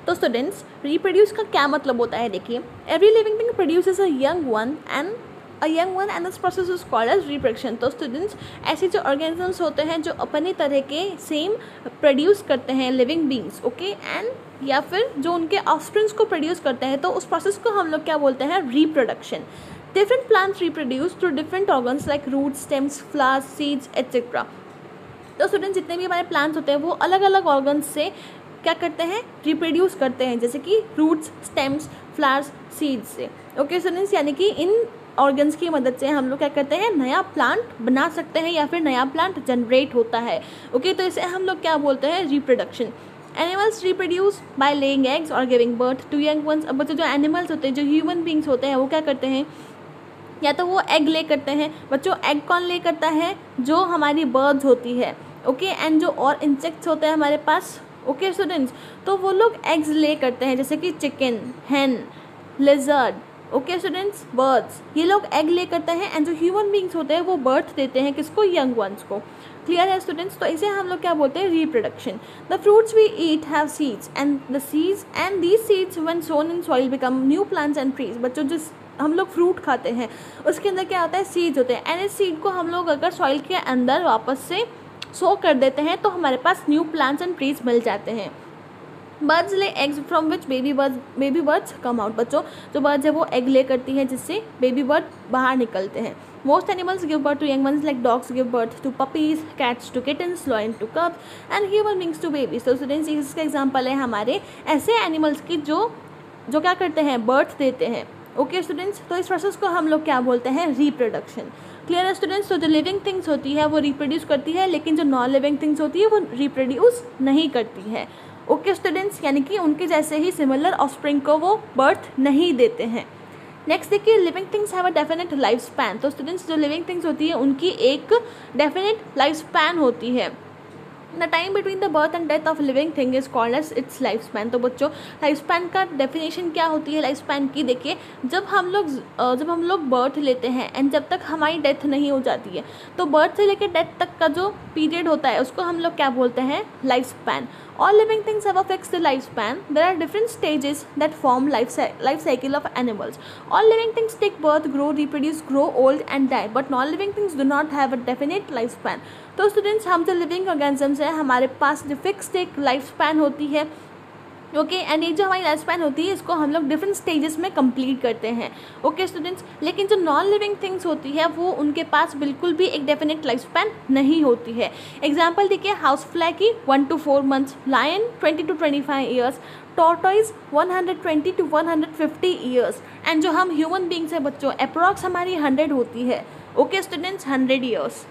तो students reproduce का क्या मतलब होता है, देखिए every living thing produces a young one and this process is called as reproduction. तो स्टूडेंट्स ऐसे जो ऑर्गेनिजम्स होते हैं जो अपने तरह के सेम प्रोड्यूस करते हैं लिविंग बींग्स, ओके, एंड या फिर जो उनके ऑफस्प्रिंग्स को प्रोड्यूस करते हैं, तो उस प्रोसेस को हम लोग क्या बोलते हैं, reproduction. Different plants reproduce through different organs like root, stems, flowers, seeds etcetera. तो स्टूडेंट्स जितने भी हमारे प्लांट्स होते हैं वो अलग अलग ऑर्गन्स से क्या करते हैं, रिप्रोड्यूस करते हैं, जैसे कि रूट्स, स्टेम्स, फ्लावर्स, सीड्स से। ओके स्टूडेंट्स, यानी कि इन ऑर्गन्स की मदद से हम लोग क्या करते हैं, नया प्लांट बना सकते हैं या फिर नया प्लांट जनरेट होता है। ओके तो इसे हम लोग क्या बोलते हैं, reproduction. Animals reproduce by laying eggs और giving birth to young ones. अब बच्चों जो एनिमल्स होते हैं, जो ह्यूमन बींग्स होते हैं, वो क्या करते हैं, या तो वो एग ले करते हैं। बच्चों एग कौन ले करता है, जो हमारी बर्ड्स होती है, ओके, एंड जो और इंसेक्ट्स होते हैं हमारे पास, ओके स्टूडेंट्स, तो वो लोग एग्स ले करते हैं, जैसे कि चिकन, हैन, लिजर्ड, ओके स्टूडेंट्स, बर्ड्स, ये लोग एग ले करते हैं, एंड जो ह्यूमन बींग्स होते हैं वो बर्थ देते हैं किसको, यंग वंस को। क्लियर है स्टूडेंट्स, तो इसे हम लोग क्या बोलते हैं, reproduction. The fruits we eat have seeds and the seeds and these seeds when sown in soil become new plants and trees. बच्चों जिस हम लोग फ्रूट खाते हैं उसके अंदर क्या होता है, सीड्स होते हैं, एंड इस सीड को हम लोग अगर सॉइल के अंदर वापस से सो कर देते हैं तो हमारे पास न्यू प्लांट्स एंड ट्रीज मिल जाते हैं। Birds lay eggs from which baby birds come out. बच्चों जो बर्ड्स है वो एग ले करती हैं जिससे बेबी बर्ड बाहर निकलते हैं। Most animals give birth to young ones like dogs give birth to puppies, cats to kittens, lion to cubs and human beings to babies. तो स्टूडेंट्स इसका एग्जांपल है हमारे ऐसे एनिमल्स की जो क्या करते हैं, बर्थ देते हैं। ओके स्टूडेंट्स, तो इस प्रोसेस को हम लोग क्या बोलते हैं, रिप्रोडक्शन। क्लियर है स्टूडेंट्स, तो जो लिविंग थिंग्स होती है वो रिप्रोड्यूस करती है, लेकिन जो नॉन लिविंग थिंग्स होती है वो रिप्रोड्यूस नहीं करती है। ओके स्टूडेंट्स, यानी कि उनके जैसे ही सिमिलर ऑफस्प्रिंग को वो बर्थ नहीं देते हैं। नेक्स्ट देखिए, living things have a definite life span. तो स्टूडेंट्स जो लिविंग थिंग्स होती है उनकी एक डेफिनेट लाइफ स्पैन होती है। The time between the birth and death of living thing is called as its life span. तो बच्चों लाइफ स्पैन का डेफिनेशन क्या होती है लाइफ स्पैन की, देखिए जब हम लोग बर्थ लेते हैं एंड जब तक हमारी डेथ नहीं हो जाती है, तो बर्थ से लेकर डेथ तक का जो पीरियड होता है उसको हम लोग क्या बोलते हैं, life span. All living things have a fixed lifespan. There are different stages that form life cycle of animals. All living things take birth, grow, reproduce, grow old and die. But non-living things do not have a definite lifespan. तो students हम जो living organisms हैं हमारे पास जो fixed एक life span होती है, okay, and ये जो हमारी लाइफ स्पैन होती है इसको हम लोग डिफरेंट स्टेजेस में कंप्लीट करते हैं। ओके स्टूडेंट्स, लेकिन जो नॉन लिविंग थिंग्स होती है वो उनके पास बिल्कुल भी एक डेफिनेट लाइफ स्पैन नहीं होती है। एग्जाम्पल देखिए, हाउस फ्लाई की 1 to 4 months, lion 20 to 25 years, tortoise 120 to 150 years, and जो हम ह्यूमन बींग्स हैं बच्चों अप्रॉक्स हमारी 100 होती है। Okay students, 100 years।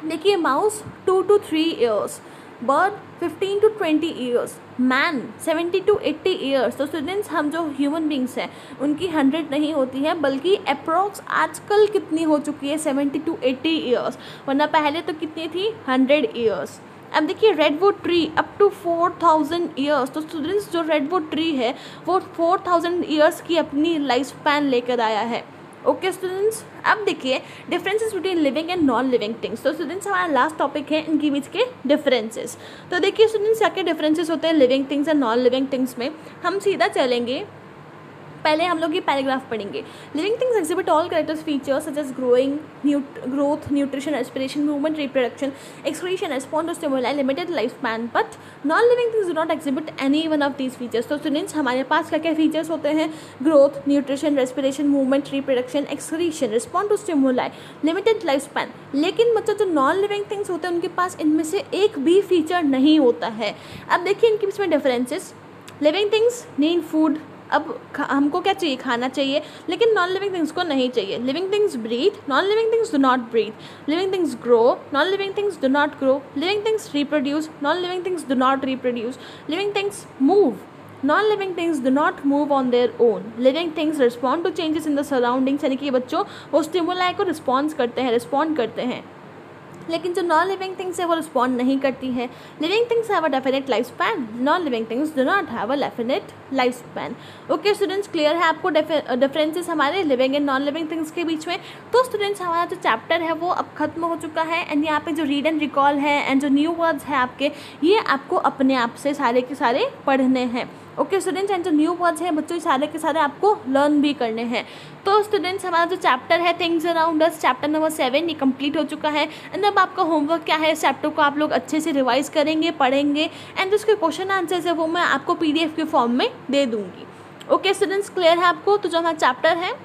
देखिए mouse 2 to 3 years, bird 15 to 20 years, man 70 to 80 years। तो स्टूडेंट्स हम जो ह्यूमन बींग्स हैं उनकी 100 नहीं होती है, बल्कि अप्रॉक्स आजकल कितनी हो चुकी है, 70 to 80 years, वरना पहले तो कितनी थी, 100 years। अब देखिए redwood tree up to 4000 years। तो स्टूडेंट्स जो रेडवुड ट्री है वो 4000 years की अपनी लाइफ स्पैन लेकर आया है। ओके स्टूडेंट्स, अब देखिए differences between living and non living things. तो स्टूडेंट्स हमारा लास्ट टॉपिक है इनके बीच के डिफरेंसेस। तो देखिए स्टूडेंट्स क्या क्या डिफरेंसेस होते हैं living things and non living things में, हम सीधा चलेंगे। पहले हम लोग ये पैराग्राफ पढ़ेंगे। Living things exhibit all characters features such as growth, nutrition, respiration, movement, reproduction, excretion, respond to stimuli, limited life span. But non living things do not exhibit any one of these features. तो students हमारे पास क्या क्या features होते हैं, growth, nutrition, respiration, movement, reproduction, excretion, respond to stimuli, limited life span. लेकिन बच्चों जो नॉन लिविंग थिंग्स होते हैं उनके पास इनमें से एक भी फीचर नहीं होता है। अब देखिए इनके बीच में differences. Living things need food, अब हमको क्या चाहिए, खाना चाहिए, लेकिन नॉन लिविंग थिंग्स को नहीं चाहिए। Living things breathe, non living things do not breathe. Living things grow, non living things do not grow. Living things reproduce, non living things do not reproduce. Living things move, non living things do not move on their own. Living things respond to changes in the surroundings, यानी कि बच्चों वो stimuli को respond करते हैं, लेकिन जो non living things है वो रिस्पॉन्ड नहीं करती है। Living things have a definite life span, non living things do not have a definite life span. Okay students, clear है आपको डिफरेंसेस हमारे living and non living things के बीच में। तो स्टूडेंट्स हमारा जो चैप्टर है वो अब खत्म हो चुका है, एंड यहाँ पे जो रीड एंड रिकॉल है एंड जो न्यू वर्ड्स है आपके, ये आपको अपने आप से सारे के सारे पढ़ने हैं। ओके स्टूडेंट्स, एंड जो न्यू वर्ड्स हैं बच्चों सारे के सारे आपको लर्न भी करने हैं। तो स्टूडेंट्स हमारा जो चैप्टर है things around us, chapter number 7 ये कंप्लीट हो चुका है। एंड अब आपका होमवर्क क्या है, इस चैप्टर को आप लोग अच्छे से रिवाइज करेंगे, पढ़ेंगे, एंड उसके क्वेश्चन आंसर्स है वो मैं आपको PDF के फॉर्म में दे दूँगी। ओके स्टूडेंट्स, क्लियर है आपको? तो जो हमारा चैप्टर है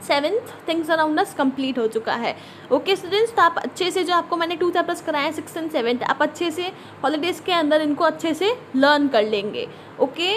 7th things around us complete हो चुका है। ओके स्टूडेंट्स, तो आप अच्छे से जो आपको मैंने 2 चैप्टर्स कराए 6th and 7th, आप अच्छे से हॉलीडेज़ के अंदर इनको अच्छे से लर्न कर लेंगे। ओके